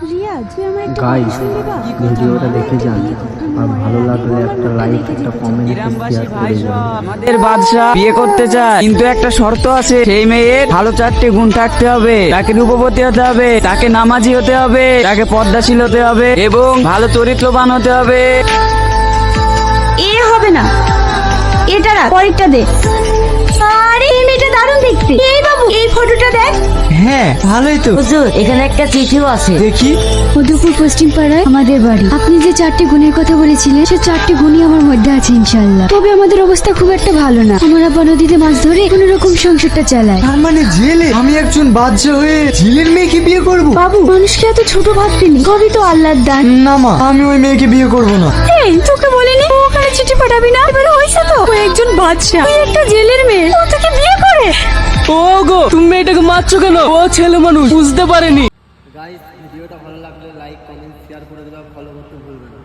Guys, ভিডিওটা দেখে যান আর ভালো লাগলে একটা লাইক, একটা কমেন্ট, একটা শেয়ার করে যান। আমাদের বাদশা বিয়ে করতে চায়, কিন্তু একটা শর্ত আছে। সেই মেয়ের ভালো 4টি গুণ থাকতে হবে। তাকে রূপবতী হতে হবে, তাকে নামাজি হতে হবে, তাকে পর্দাশীল হতে হবে এবং ভালো চরিত্রবান হতে হবে। এ হবে না, এটা রাখ, পরেরটা দে। আরে এই মেয়েটা দারুণ দেখতে। এই বাবু, এই ফটোটা দেখ। হ্যাঁ, ভালোই তো। হুজুর, এখানে একটা চিঠিও আছে। দেখি। মধুপুর পশ্চিম পাড়ায় আমাদের বাড়ি। আপনি যে 4টি গুণের কথা বলেছিলেন, সে 4টি গুণই আমার মধ্যে আছে ইনশাআল্লাহ। তবে আমাদের অবস্থা খুব একটা ভালো না। আমার আব্বা নদীতে মাছ ধরে কোন রকম সংসারটা চালায়। তার মানে জেলে? আমি একজন বাদশা হয়ে জেলের মেয়েকে বিয়ে করব? বাবু, মানুষকে এত ছোট ভাবতেনি, সবই তো আল্লাহর দান। না মা, আমি ওই মেয়েকে বিয়ে করব না। এই, তোকে বলিনি ও ওখানে চিঠি পাঠাবি না? এবার হইছে তো, ও একজন বাদশা, তুই একটা জেলের মেয়ে, ও তোকে বিয়ে করে। ও গো, তুমি এটাকে মারছো কেন? ও ছেলে মানুষ, বুঝতে পারেনি। গাইস, ভিডিওটা ভালো লাগলে লাইক, কমেন্ট, শেয়ার করে দেবা, ফলো করতে ভুলবেন না।